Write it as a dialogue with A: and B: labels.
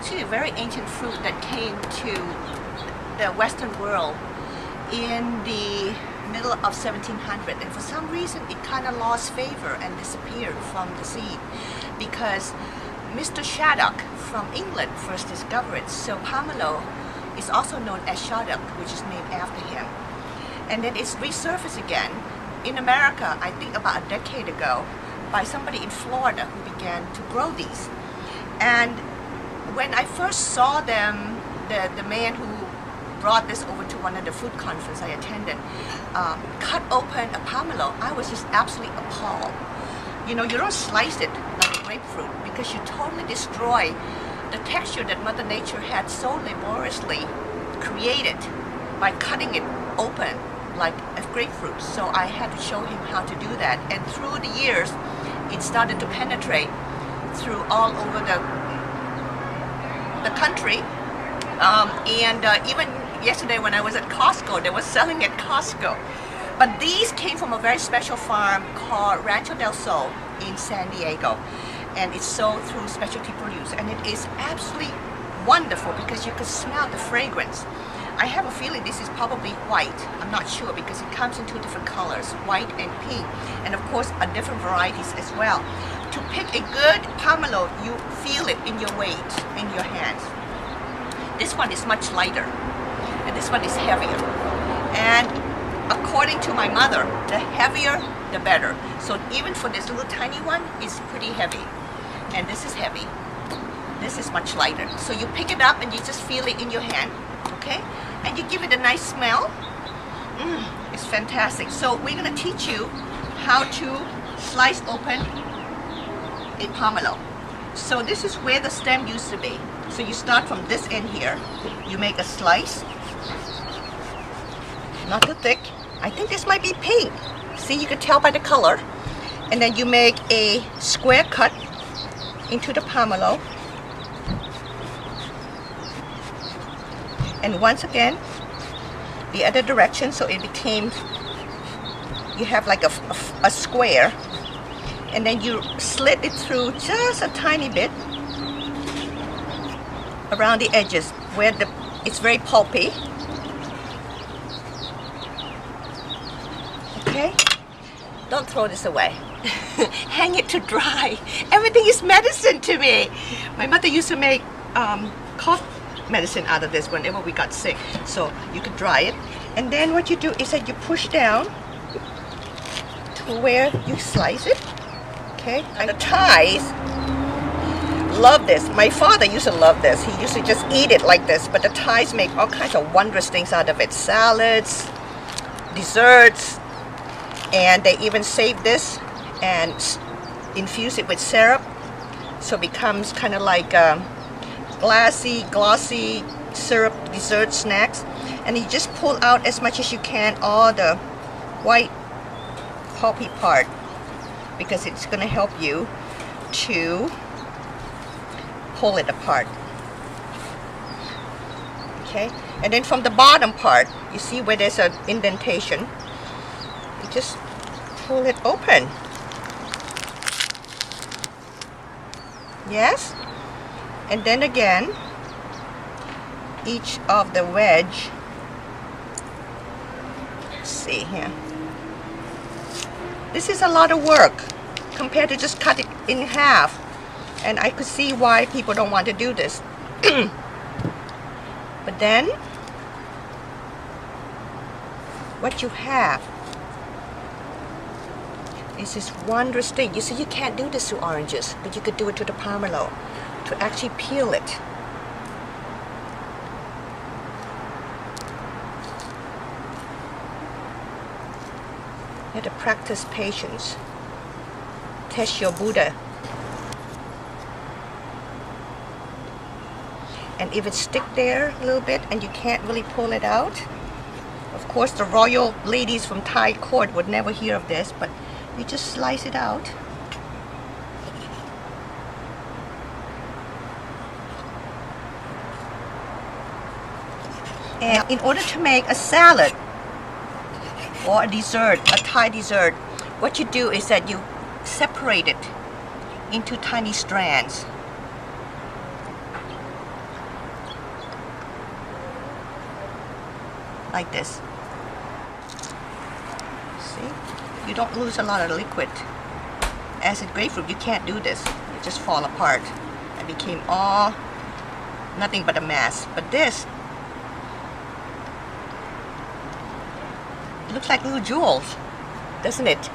A: actually a very ancient fruit that came to the Western world in the middle of 1700, and for some reason it kind of lost favor and disappeared from the scene because Mr. Shattuck from England first discovered it. So pomelo is also known as Shattuck, which is named after him. And then it's resurfaced again in America, I think about a decade ago, by somebody in Florida who began to grow these. And when I first saw them, the man who brought this over to one of the food conferences I attended, cut open a pomelo, I was just absolutely appalled. You know, you don't slice it like a grapefruit because you totally destroy the texture that Mother Nature had so laboriously created by cutting it open like a grapefruit. So I had to show him how to do that. And through the years, it started to penetrate through all over the country. Even yesterday when I was at Costco, they were selling at Costco. But these came from a very special farm called Rancho del Sol in San Diego. And it's sold through specialty produce. And it is absolutely wonderful because you can smell the fragrance. I have a feeling this is probably white. I'm not sure because it comes in two different colors, white and pink. And of course, different varieties as well. To pick a good pomelo, you feel it in your weight, in your hands. This one is much lighter, and this one is heavier. And according to my mother, the heavier, the better. So even for this little tiny one, it's pretty heavy. And this is heavy. This is much lighter. So you pick it up and you just feel it in your hand, okay? And you give it a nice smell. It's fantastic. So we're gonna teach you how to slice open a pomelo. So this is where the stem used to be. So you start from this end here. You make a slice. Not too thick. I think this might be pink. See, you can tell by the color. And then you make a square cut into the pomelo. And once again, the other direction, so it became, you have like a square. And then you slit it through just a tiny bit around the edges where it's very pulpy. Okay? Don't throw this away. Hang it to dry. Everything is medicine to me. My mother used to make cough medicine out of this whenever we got sick. So you could dry it. And then what you do is that you push down to where you slice it. Okay? And the Thais love this. My father used to love this. He used to just eat it like this. But the Thais make all kinds of wondrous things out of it. Salads, desserts, and they even save this and infuse it with syrup. So it becomes kind of like glossy syrup dessert snacks. And you just pull out as much as you can all the white pulpy part, because it's going to help you to pull it apart. Okay, and then from the bottom part, you see where there's an indentation, you just pull it open. Yes, and then again, each of the wedge, let's see here. This is a lot of work compared to just cut it in half, and I could see why people don't want to do this. But then what you have is this wondrous thing. You see, you can't do this to oranges, but you could do it to the pomelo, to actually peel it. You have to practice patience. Test your Buddha. And if it stick there a little bit and you can't really pull it out, of course the royal ladies from Thai court would never hear of this, but you just slice it out. And in order to make a salad or a dessert, a Thai dessert, what you do is that you separate it into tiny strands. like this. See? You don't lose a lot of liquid. Acid grapefruit, you can't do this. It just fall apart. It became all nothing but a mass. But this, it looks like little jewels, doesn't it?